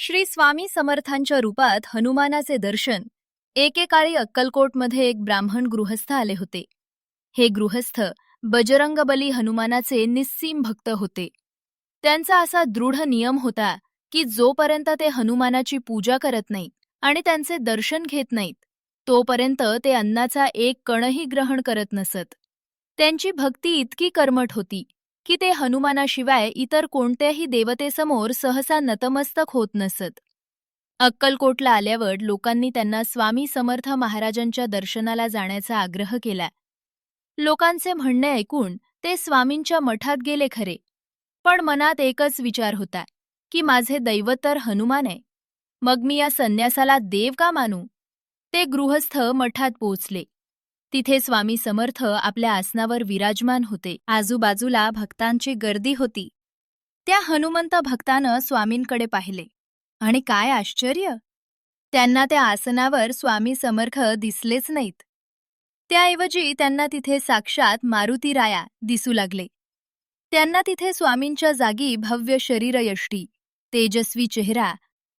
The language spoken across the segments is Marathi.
श्री स्वामी समर्थांच्या रूपात हनुमानाचे दर्शन एकेकाळी अक्कलकोटमध्ये एक ब्राह्मण गृहस्थ आले होते. हे गृहस्थ बजरंगबली हनुमानाचे निस्सीम भक्त होते. त्यांचा असा दृढ नियम होता की जोपर्यंत ते हनुमानाची पूजा करत नाहीत आणि त्यांचे दर्शन घेत नाहीत तोपर्यंत ते अन्नाचा एक कणही ग्रहण करत नसत. त्यांची भक्ती इतकी कर्मठ होती की ते हनुमानाशिवाय इतर कोणत्याही देवतेसमोर सहसा नतमस्तक होत नसत. अक्कलकोटला आल्यावर लोकांनी त्यांना स्वामी समर्थ महाराजांच्या दर्शनाला जाण्याचा आग्रह केला. लोकांचे म्हणणे ऐकून ते स्वामींच्या मठात गेले खरे, पण मनात एकच विचार होता की माझे दैवत तर हनुमान आहे, मग मी या संन्यासाला देव का मानू. ते गृहस्थ मठात पोहोचले. तिथे स्वामी समर्थ आपल्या आसनावर विराजमान होते. आजूबाजूला भक्तांची गर्दी होती. त्या हनुमंत भक्तानं स्वामींकडे पाहिले आणि काय आश्चर्य, त्यांना त्या आसनावर स्वामी समर्थ दिसलेच नाहीत. त्याऐवजी त्यांना तिथे साक्षात मारुतीराया दिसू लागले. त्यांना तिथे स्वामींच्या जागी भव्य शरीरयष्टी, तेजस्वी चेहरा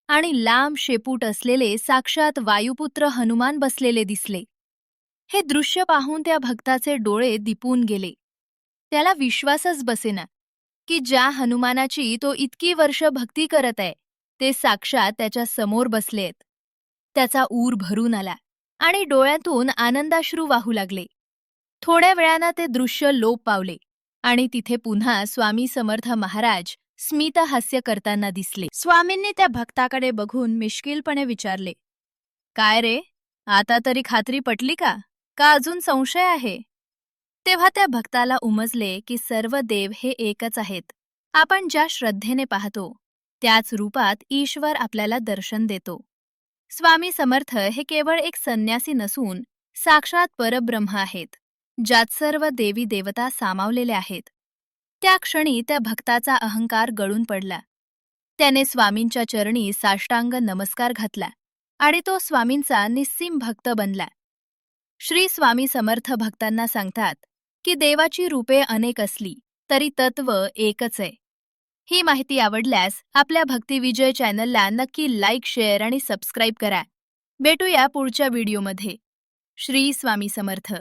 आणि लांब शेपूट असलेले साक्षात वायुपुत्र हनुमान बसलेले दिसले. हे दृश्य पाहून त्या भक्ताचे डोळे दिपून गेले. त्याला विश्वासच बसेना की ज्या हनुमानाची तो इतकी वर्ष भक्ती करत आहे ते साक्षात त्याच्या समोर बसलेत. त्याचा ऊर भरून आला आणि डोळ्यातून आनंदाश्रू वाहू लागले. थोड्या वेळानं ते दृश्य लोप पावले आणि तिथे पुन्हा स्वामी समर्थ महाराज स्मितहास्य करताना दिसले. स्वामींनी त्या भक्ताकडे बघून मिश्किलपणे विचारले, काय रे, आता तरी खात्री पटली का अजून संशय आहे. तेव्हा त्या भक्ताला उमजले की सर्व देव हे एकच आहेत. आपण ज्या श्रद्धेने पाहतो त्याच रूपात ईश्वर आपल्याला दर्शन देतो. स्वामी समर्थ हे केवळ एक संन्यासी नसून साक्षात परब्रह्म आहेत, ज्यात सर्व देवी देवता सामावलेल्या आहेत. त्या क्षणी त्या भक्ताचा अहंकार गळून पडला. त्याने स्वामींच्या चरणी साष्टांग नमस्कार घातला आणि तो स्वामींचा निस्सीम भक्त बनला. श्री स्वामी समर्थ भक्तांना सांगतात की देवाची रूपे अनेक असली तरी तत्व एकच आहे. ही माहिती आवडल्यास आपल्या भक्ती विजय चॅनलला नक्की लाईक, शेअर आणि सबस्क्राईब करा. भेटूया पुढच्या व्हिडिओमध्ये. श्री स्वामी समर्थ.